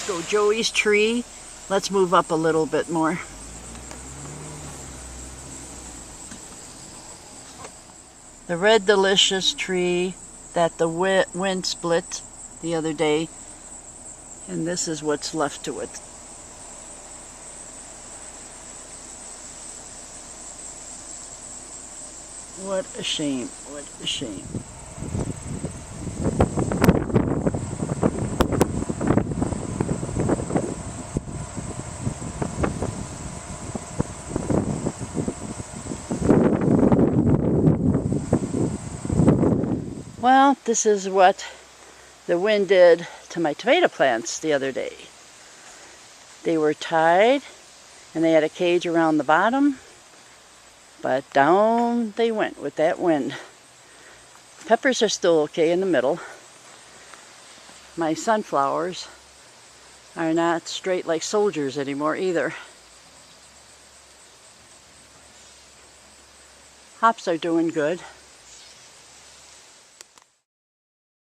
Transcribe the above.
go Joey's tree. Let's move up a little bit more. The red delicious tree that the wind split the other day, and this is what's left to it. What a shame, what a shame. Well, this is what the wind did to my tomato plants the other day. They were tied and they had a cage around the bottom, but down they went with that wind. Peppers are still okay in the middle. My sunflowers are not straight like soldiers anymore either. Hops are doing good.